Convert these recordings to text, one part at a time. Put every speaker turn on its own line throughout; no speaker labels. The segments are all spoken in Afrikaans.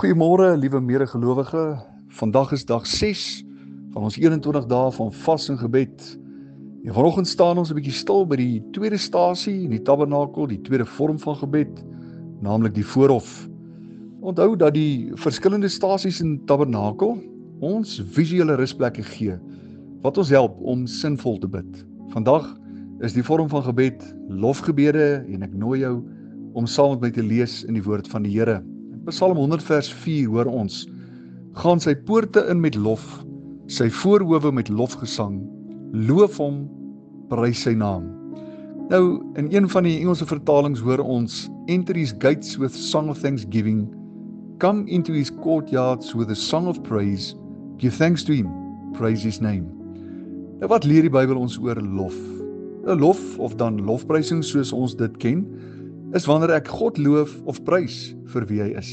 Goeiemôre, liewe medegelowige. Vandag is dag 6 van ons 21 dae van vas en gebed. En vanoggend staan ons 'n bietjie stil by die tweede stasie in die tabernakel, die tweede vorm van gebed, naamlik die voorhof. Onthou dat die verskillende stasies in tabernakel ons visuele rusplekke gee, wat ons help om sinvol te bid. Vandag is die vorm van gebed lofgebede en ek nooi jou om saam met my te lees in die woord van die Here. Psalm 100 vers 4 hoor ons: gaan sy poorte in met lof, sy voorhowe met lofgesang, loof hom, prys sy naam. Nou, in een van die Engelse vertalings hoor ons: enter his gates with song of thanksgiving, come into his courtyards with a song of praise, give thanks to him, praise his name. Nou, wat leer die Bybel ons oor lof? 'n Lof, of dan lofprysing soos ons dit ken, is wanneer ek God loof of prys vir wie hy is.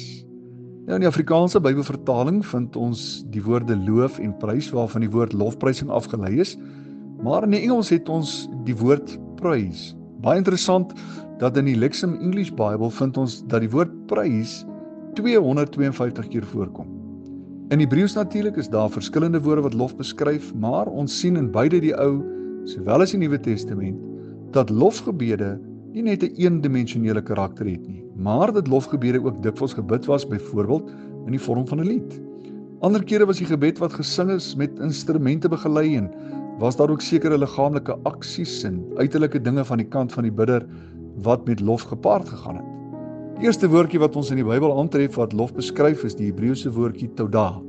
Nou, in die Afrikaanse Bybelvertaling vind ons die woorde loof en prys, waarvan die woord lofprysing afgelei is, maar in die Engels het ons die woord praise. Baie interessant dat in die Lexham English Bible vind ons dat die woord prys 252 keer voorkom. In Hebreëus natuurlik is daar verskillende woorde wat lof beskryf, maar ons sien in beide die Ou sowel as die Nuwe Testament dat lofgebede nie net 'n eendimensionele karakter het nie, maar dat lofgebede ook dikwels gebid was, byvoorbeeld in die vorm van 'n lied. Ander kere was die gebed wat gesing is met instrumente begelei en was daar ook sekere liggaamlike aksies en uiterlike dinge van die kant van die bidder wat met lof gepaard gegaan het. Die eerste woordjie wat ons in die Bybel aantref wat lof beskryf is die Hebreëse woordjie toda.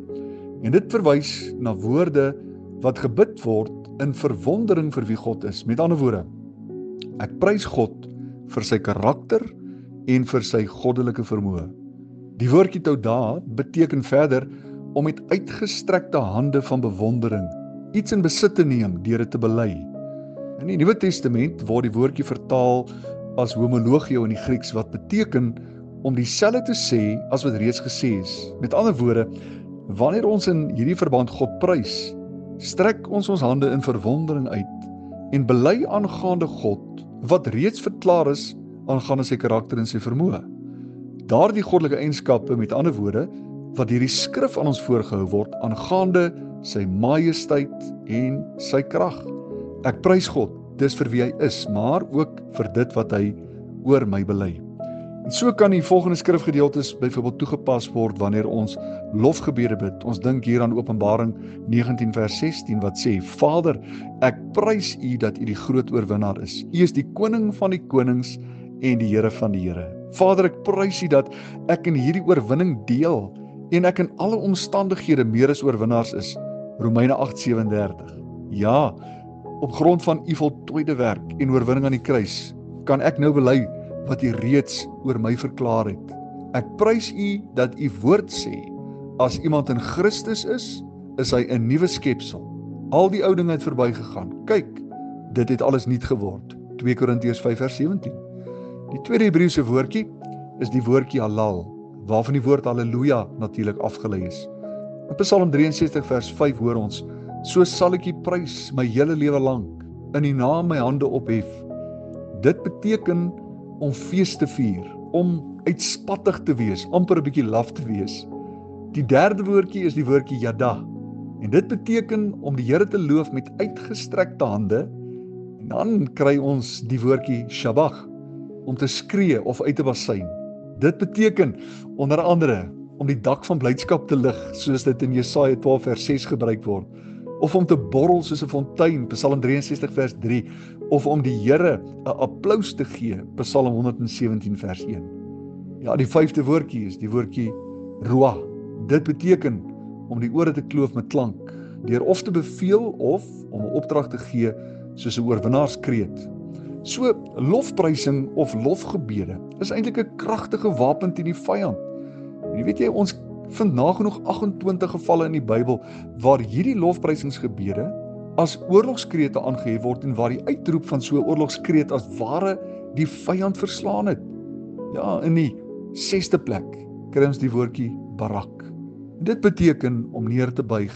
En dit verwys na woorde wat gebid word in verwondering vir wie God is. Met ander woorde, ek prys God vir sy karakter en vir sy goddelike vermoë. Die woordjie toda beteken verder om met uitgestrekte hande van bewondering iets in besit te neem deur dit te bely. In die Nuwe Testament word die woordjie vertaal as homologio in die Grieks, wat beteken om dieselfde te sê as wat reeds gesê is. Met ander woorde, wanneer ons in hierdie verband God prys, strek ons hande in verwondering uit en bely aangaande God wat reeds verklaar is aangaande sy karakter en sy vermoë. Daardie goddelike eienskappe, met ander woorde, wat deur die skrif aan ons voorgehou word aangaande sy majesteit en sy krag. Ek prys God, dis vir wie hy is, maar ook vir dit wat hy oor my bely. En so kan die volgende skrifgedeeltes byvoorbeeld toegepas word wanneer ons lofgebede bid. Ons dink hier aan Openbaring 19 vers 16 wat sê: Vader, ek prys u dat u die groot oorwinnaar is. U is die koning van die konings en die Here van die Here. Vader, ek prys u dat ek in hierdie oorwinning deel en ek in alle omstandighede meer as oorwinnaars is. Romeine 8:37. Ja, op grond van u voltooide werk en oorwinning aan die kruis, kan ek nou bely wat u reeds oor my verklaar het. Ek prys u dat u woord sê, as iemand in Christus is hy 'n nuwe skepsel. Al die ou dinge het verbygegaan. Kyk, dit het alles nuut geword. 2 Korintiërs 5 vers 17. Die tweede Hebreëse woordjie is die woordjie halal, waarvan die woord halleluja natuurlik afgelei is. In Psalm 63 vers 5 hoor ons: so sal ek u prys my hele lewe lank, in u naam my hande ophef. Dit beteken om fees te vier, om uitspattig te wees, amper 'n bietjie laf te wees. Die derde woordjie is die woordjie yada, en dit beteken om die Here te loof met uitgestrekte hande, en dan kry ons die woordjie shabach, om te skree of uit te basuin. Dit beteken onder andere om die dak van blydskap te lig, soos dit in Jesaja 12 vers 6 gebruik word, of om te borrel soos 'n fontein, Psalm 63 vers 3, of om die Here 'n applaus te gee, Psalm 117 vers 1. Ja, die vyfde woordjie is die woordjie ruah. Dit beteken om die ore te kloof met klank, deur of te beveel of om 'n opdrag te gee soos 'n oorwinnaarskreet. So, lofprysing of lofgebede is eintlik 'n kragtige wapen teen die vyand. En weet jy, ons vind nagenoeg 28 gevalle in die Bybel waar hierdie lofprysingsgebede as oorlogskrete aangehef word en waar die uitroep van so 'n oorlogskreet as ware die vyand verslaan het. Ja, in die 6de plek kry ons die woordjie barak. Dit beteken om neer te buig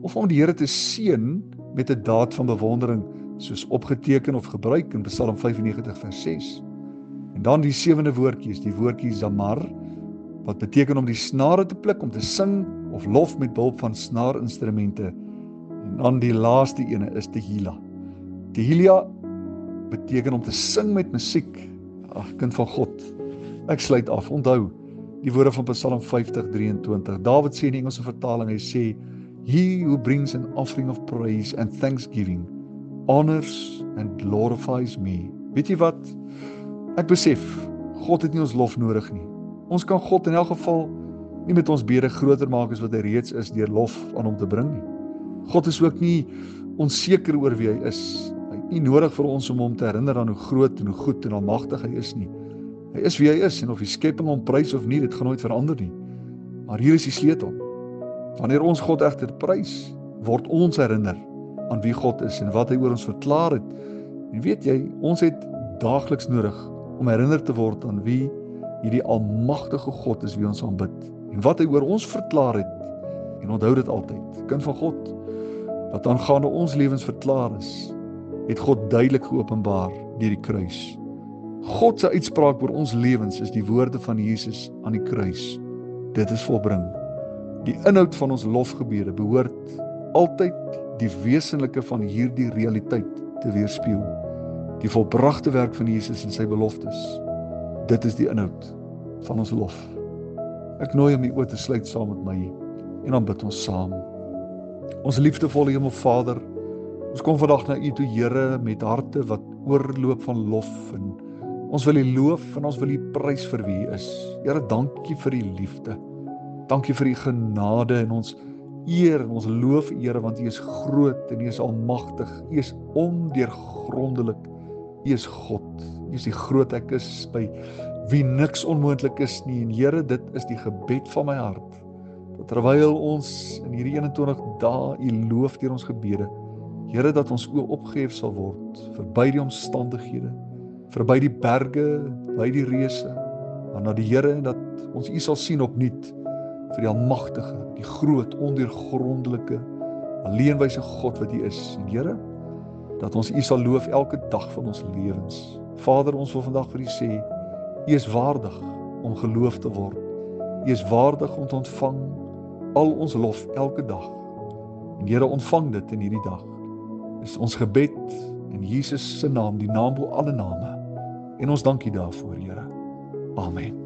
of om die Here te seën met 'n daad van bewondering, soos opgeteken of gebruik in Psalm 95 vers 6. En dan die 7de woordjie is die woordjie zamar, wat beteken om die snare te pluk, om te sing of lof met behulp van snaarinstrumente. En dan die laaste ene is Tehillah. Tehillah beteken om te sing met musiek. Ag, kind van God, ek sluit af. Onthou die woorde van Psalm 50:23. Dawid sê in die Engelse vertaling, hy sê, He who brings an offering of praise and thanksgiving honors and glorifies me. Weet jy wat? Ek besef, God het nie ons lof nodig nie. Ons kan God in elk geval nie met ons bede groter maak as wat hy reeds is deur lof aan hom te bring nie. God is ook nie onseker oor wie hy is. Hy het nie nodig vir ons om hom te herinner aan hoe groot en hoe goed en almagtig hy is nie. Hy is wie hy is en of die skepping hom prys of nie, dit gaan nooit verander nie. Maar hier is die sleutel. Wanneer ons God egter prys, word ons herinner aan wie God is en wat hy oor ons verklaar het. En weet jy, ons het daagliks nodig om herinner te word aan wie hierdie almagtige God is wie ons aanbid en wat hy oor ons verklaar het. En onthou dit altyd, kind van God, wat aangaande ons lewens verklaar is, het God duidelik geopenbaar deur die kruis. God se uitspraak oor ons lewens is die woorde van Jesus aan die kruis. Dit is volbring. Die inhoud van ons lofgebede behoort altyd die wesenlike van hierdie realiteit te weerspieël. Die volbragte werk van Jesus en sy beloftes. Dit is die inhoud van ons lof. Ek nooi om die oë te sluit saam met my en dan bid ons saam. Ons liefdevolle Hemelvader, ons kom vandag na U toe, Here, met harte wat oorloop van lof en ons wil U loof en ons wil U prys vir wie U is. Here, dankie vir U liefde. Dankie vir U genade en ons eer en ons loof U, Here, want U is groot en U is almagtig. U is ondeurgrondelik. U is God. U is die groot ek is, by wie niks onmoontlik is nie. En Here, dit is die gebed van my hart. Dat terwyl ons in hierdie 21 dae U loof deur ons gebede, Here, dat ons oë opgehef sal word verby die omstandighede, verby die berge, by die reëse, maar na die Here, en dat ons U sal sien opnuut vir die almagtige, die groot, ondeurgrondelike, alleenwyse God wat U is. En Here, dat ons U sal loof elke dag van ons lewens. Vader, ons wil vandag vir U sê, U is waardig om geloof te word. U is waardig om te ontvang al ons lof elke dag. En Here, ontvang dit in hierdie dag. Is ons gebed in Jesus se naam, die naam bo alle name. En ons dank U daarvoor, Here. Amen.